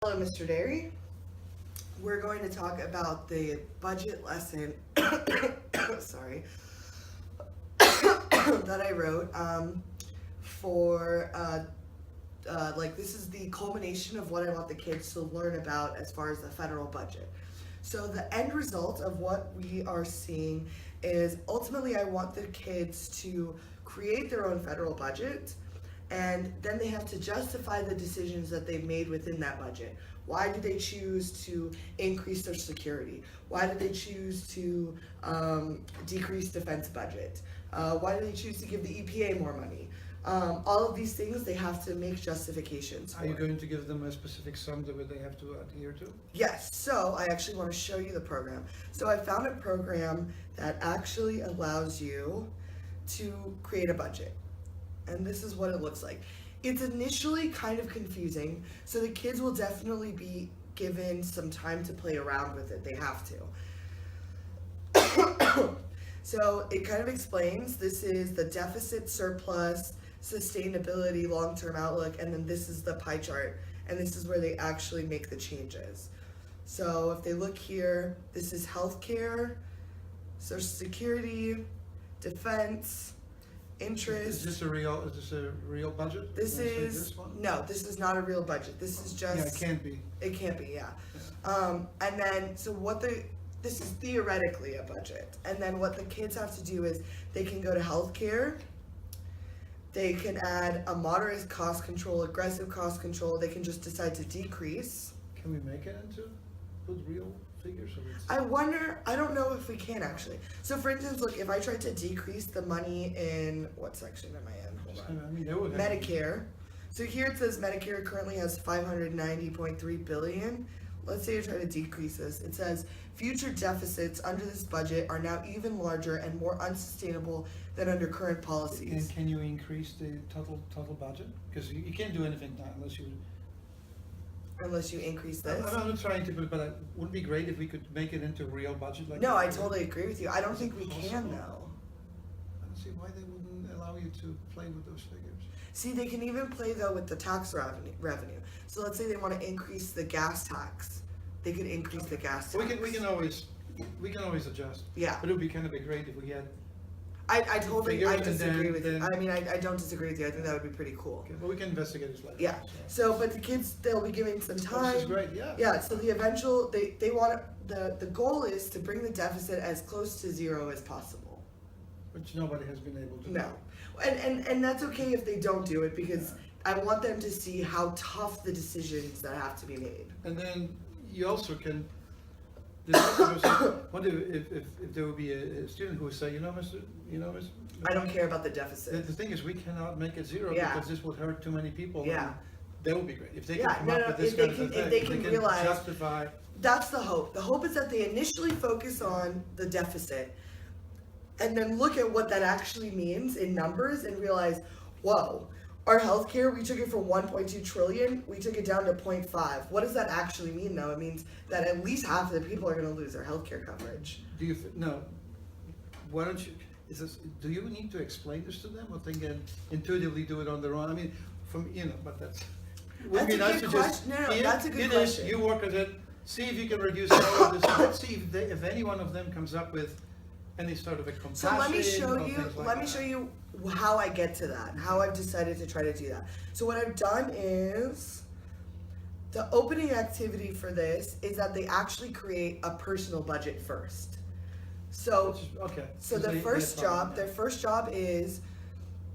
Hello, Mr. Derry. We're going to talk about the budget lesson, sorry, that I wrote for, this is the culmination of what I want the kids to learn about as far as the federal budget. So the end result of what we are seeing is ultimately I want the kids to create their own federal budget, and then they have to justify the decisions that they've made within that budget. Why do they choose to increase their security? Why do they choose to decrease defense budget? Why do they choose to give the EPA more money? All of these things they have to make justifications for. Are you going to give them a specific sum that they have to adhere to? Yes, so I actually want to show you the program. So I found a program that actually allows you to create a budget. And this is what it looks like. It's initially kind of confusing, so the kids will definitely be given some time to play around with it. They have to. So it kind of explains, this is the deficit, surplus, sustainability, long-term outlook, and then this is the pie chart, and this is where they actually make the changes. So if they look here, this is healthcare, Social Security, defense, interest. Is this a real budget? This Can I say is, this one? no, this is not a real budget. This is just. Yeah, it can't be. It can't be, yeah. And then, so this is theoretically a budget. And then what the kids have to do is they can go to healthcare. They can add a moderate cost control, aggressive cost control. They can just decide to decrease. Can we make it into put real figures? Or it's... I wonder, I don't know if we can actually. So for instance, look, if I tried to decrease the money in, what section am I in? Hold on. I mean, they would have Medicare. So here it says Medicare currently has 590.3 billion. Let's say you try to decrease this. It says future deficits under this budget are now even larger and more unsustainable than under current policies. And can you increase the total budget? Because you can't do anything now Unless you increase this. I'm not trying to, but it would be great if we could make it into a real budget. Like No, I totally agree with you. I don't think we can though. I don't see why they wouldn't allow you to play with those figures. See, they can even play though with the tax revenue. So let's say they want to increase the gas tax. They could increase the gas tax. We can always adjust. Yeah. But it would be kind of great if we had. I totally, I disagree with you. then- I mean, I don't disagree with you. I think that would be pretty cool. Okay, well, we can investigate this later. Yeah. So, but the kids, they'll be given some time. This is great. Yeah. Yeah. So the eventual, they want the goal is to bring the deficit as close to zero as possible. Which nobody has been able to. No, and that's okay if they don't do it because I want them to see how tough the decisions that have to be made. And then you also can. Wonder if there would be a student who would say, Mr. I don't care about the deficit. The thing is, we cannot make it zero Yeah. because this would hurt too many people. Yeah. And that would be great if they Yeah, can come no, up no, with this if they kind can- of if thing. they can realize- justify. That's the hope. The hope is that they initially focus on the deficit and then look at what that actually means in numbers and realize, whoa, our healthcare, we took it from 1.2 trillion, we took it down to 0.5. What does that actually mean though? It means that at least half of the people are going to lose their healthcare coverage. No. Why don't you? Do you need to explain this to them, or they can intuitively do it on their own? I mean, but that's. Would be nice to just. No, that's a good question. You work at it. See if you can reduce all of this. Let's see if any one of them comes up with any sort of a compassion. So let me show or you. things like Let me that. show you how I get to that. How I've decided to try to do that. So what I've done is the opening activity for this is that they actually create a personal budget first. So Okay. so their first job is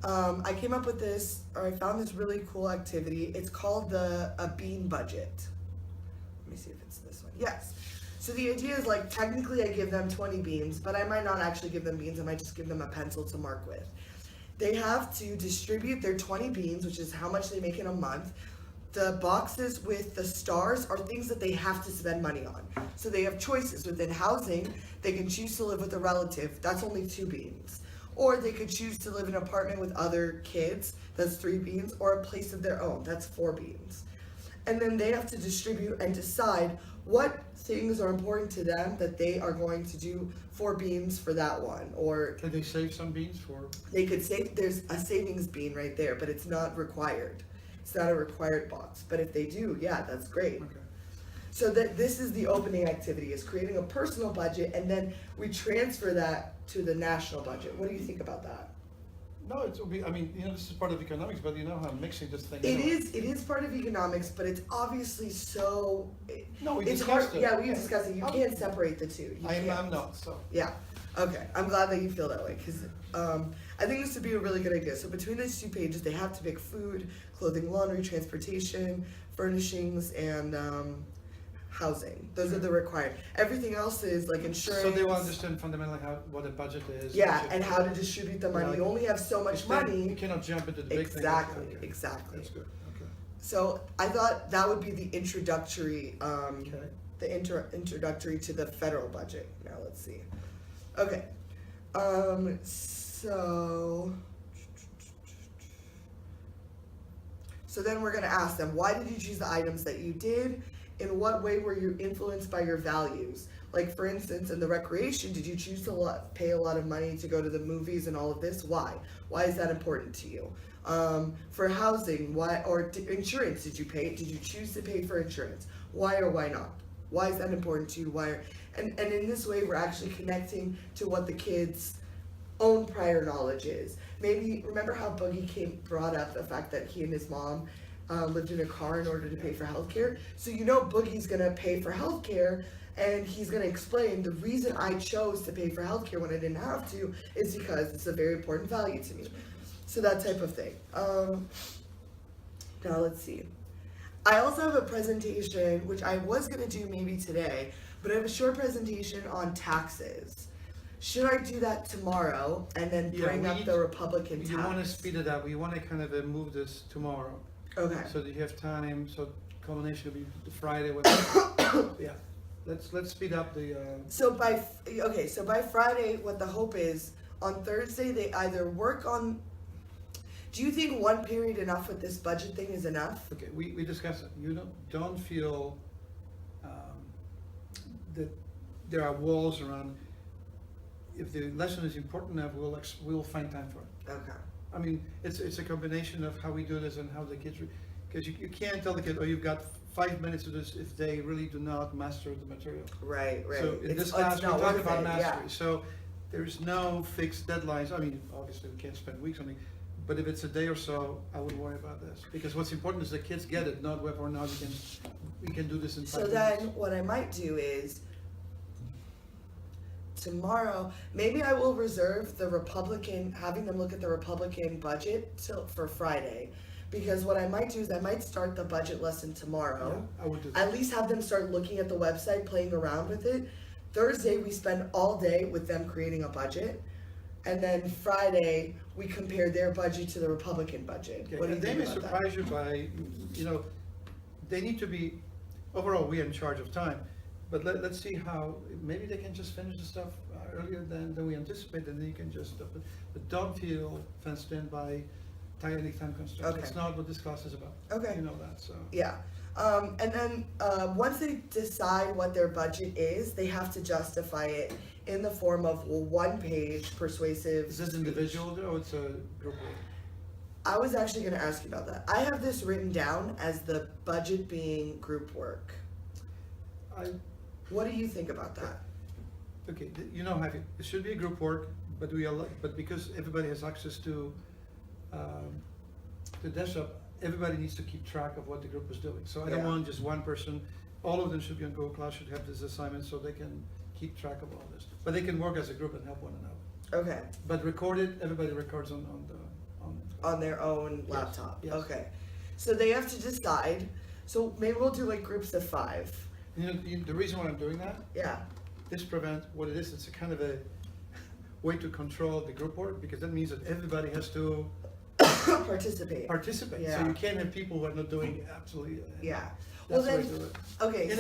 I came up with this, or I found this really cool activity. It's called a bean budget. Let me see if it's this one. Yes. So the idea is like technically I give them 20 beans, but I might not actually give them beans. I might just give them a pencil to mark with. They have to distribute their 20 beans, which is how much they make in a month. The boxes with the stars are things that they have to spend money on. So they have choices within housing. They can choose to live with a relative. That's only 2 beans. Or they could choose to live in an apartment with other kids. That's 3 beans. Or a place of their own. That's 4 beans. And then they have to distribute and decide what things are important to them that they are going to do 4 beans for that one. Or Can they save some beans for? they could save, there's a savings bean right there, but it's not required. It's not a required box, but if they do, yeah, that's great. Okay. So that this is the opening activity, is creating a personal budget, and then we transfer that to the national budget. What do you think about that? No, it'll be, I mean, this is part of economics, but you know how I'm mixing this thing. It is part of economics, but it's obviously so. No, we it's discussed hard. it. Yeah, we discussed it. You can't separate the two. You I'm can't. not, so. Yeah. Okay. I'm glad that you feel that way, because I think this would be a really good idea. So between these 2 pages, they have to pick food, clothing, laundry, transportation, furnishings, and housing. Those are the required. Everything else is like insurance. So they will understand fundamentally what a budget is. Yeah, and how to distribute the money. Yeah, You only have so much money. You cannot jump into the big thing. Exactly. Okay. Exactly. That's good, okay. So I thought that would be the introductory, Okay. introductory to the federal budget. Now let's see. Okay. So then we're gonna ask them, why did you choose the items that you did? In what way were you influenced by your values? Like for instance, in the recreation, did you choose to pay a lot of money to go to the movies and all of this? Why? Why is that important to you? For housing, why, or insurance, did you choose to pay for insurance? Why or why not? Why is that important to you? Why? And in this way, we're actually connecting to what the kids' own prior knowledge is. Maybe, remember how Boogie brought up the fact that he and his mom lived in a car in order to pay for healthcare? So Boogie's gonna pay for healthcare, and he's gonna explain the reason I chose to pay for healthcare when I didn't have to is because it's a very important value to me. So that type of thing. Now let's see. I also have a presentation, which I was gonna do maybe today, but I have a short presentation on taxes. Should I do that tomorrow and then bring up the Republican tax? You want to speed it up. You want to kind of move this tomorrow. Okay. So that you have time. So culmination will be the Friday. Yeah. Let's speed up the. So by Friday, what the hope is, on Thursday they either work on. Do you think one period enough with this budget thing is enough? Okay, we discussed it. You don't feel that there are walls around. If the lesson is important enough, we'll find time for it. Okay. I mean, it's a combination of how we do this and how the kids, because you can't tell the kid, oh, you've got 5 minutes to do this if they really do not master the material. Right. So in this class, we talk about mastery. So there's no fixed deadlines. I mean, obviously we can't spend weeks on it, but if it's a day or so, I wouldn't worry about this, because what's important is the kids get it, not whether or not we can do this in 5 minutes. So then, what I might do is, tomorrow, maybe I will reserve having them look at the Republican budget for Friday. Because what I might do is I might start the budget lesson tomorrow. Yeah, I would do that. At least have them start looking at the website, playing around with it. Thursday, we spend all day with them creating a budget. And then Friday, we compare their budget to the Republican budget. Okay. What do you And they think may about surprise you by, they need to be, overall, we're in charge of time. But let's see how, maybe they can just finish the stuff earlier than we anticipate, and then you can just, but don't feel fenced in by tiny time constraints. Okay. It's not what this class is about. Okay. You know that, so. Yeah. And then once they decide what their budget is, they have to justify it in the form of one-page persuasive. Is this individual or it's a group work? I was actually going to ask you about that. I have this written down as the budget being group work. What do you think about that? Okay, it should be a group work, but because everybody has access to the desktop, everybody needs to keep track of what the group is doing. So I don't want just one person. All of them should be on Google Class, should have this assignment, so they can keep track of all this. But they can work as a group and help one another. Okay. But everybody records on their own laptop. Yes. Okay. So they have to decide. So maybe we'll do like groups of 5. The reason why I'm doing that, Yeah. this prevents what it is. It's a kind of a way to control the group work, because that means that everybody has to participate. So you can't have people who are not doing absolutely. Yeah. Well, then, the way to do it. okay. In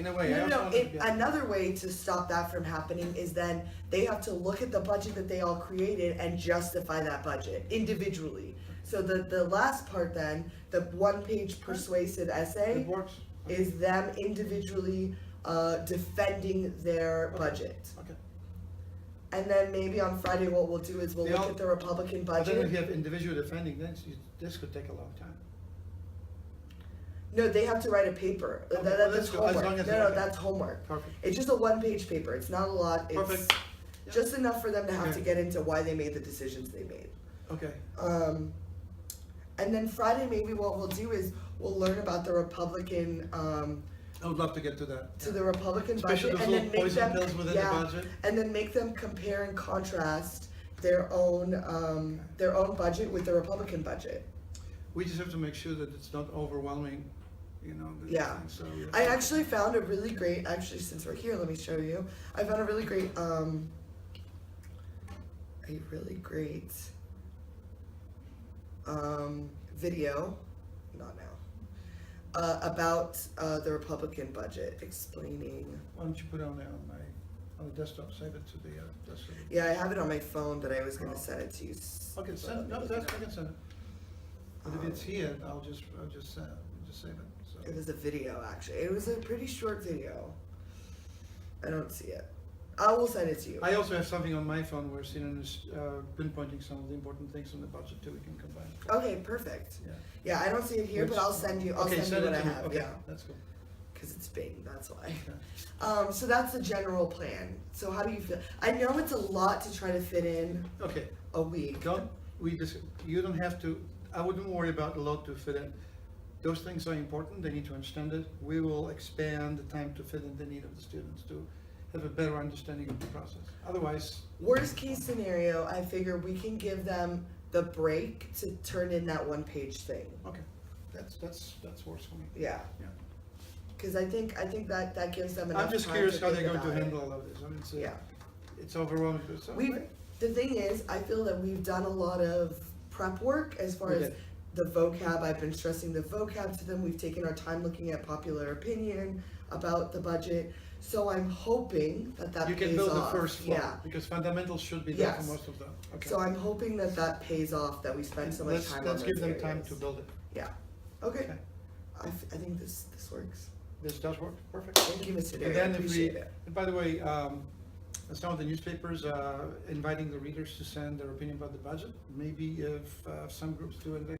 a way. No. Another way to stop that from happening is then they have to look at the budget that they all created and justify that budget individually. So the last part then, the one-page persuasive essay, It works. is them individually defending their budget. Okay. And then maybe on Friday what we'll do is we'll look at the Republican But then if budget. you have individual defending, then this could take a long time. No, they have to write a paper. Okay, That's well, that's good. As homework. long as- No, okay. that's homework. Perfect. It's just a one-page paper. It's not a lot. It's Perfect. Yeah. just enough for them to have Okay. to get into why they made the decisions they made. Okay, And then Friday, maybe what we'll do is we'll learn about the Republican, I would love to get to that. to the Republican Especially budget, those and then little make poison them, pills within the budget. and then make them compare and contrast their own budget with the Republican budget. We just have to make sure that it's not overwhelming, you know. the Yeah. thing, so, I actually found a really great, actually, since we're here, let me show you. I found a really great, video, not now, about the Republican budget, explaining. Why don't you put it on there on the desktop, save it to the desktop. Yeah, I have it on my phone, but I was gonna Oh. send it to you. Okay, send, no, that's, I can send it. But if it's here, I'll just save it, so. It was a video, actually. It was a pretty short video. I don't see it. I will send it to you. I also have something on my phone where Sinan is pinpointing some of the important things on the budget too, we can combine. Okay, perfect. Yeah. Yeah, I don't see it here, but I'll send you. I'll Okay, send you what it I to me. have. Okay, Yeah, that's cool. because it's Bing. That's why. Okay. So that's the general plan. So how do you feel? I know it's a lot to try to fit in Okay, a week. you don't have to, I wouldn't worry about a lot to fit in. Those things are important, they need to understand it. We will expand the time to fit in the need of the students to have a better understanding of the process. Otherwise, Worst case scenario, I figure we can give them the break to turn in that one-page thing. okay, that's worse for me. Yeah. Yeah. Because I think that gives them enough I'm just time curious to how think they're going to about it. handle all of this. I mean, Yeah. it's overwhelming, but so. The thing is, I feel that we've done a lot of prep work as far We as did. the vocab. I've been stressing the vocab to them. We've taken our time looking at popular opinion about the budget. So I'm hoping that You can pays build off. the first floor, Yeah. because fundamentals should be there for Yes. most of them. Okay. So I'm hoping that pays off, that we spend so much Let's- time on Let's those give them time areas. to build it. Yeah. Okay. Okay. I think this works. This does work, perfect. Thank you, Mr. And Derry. I then if we, appreciate it. and by the way, some of the newspapers inviting the readers to send their opinion about the budget. Maybe if some groups do it,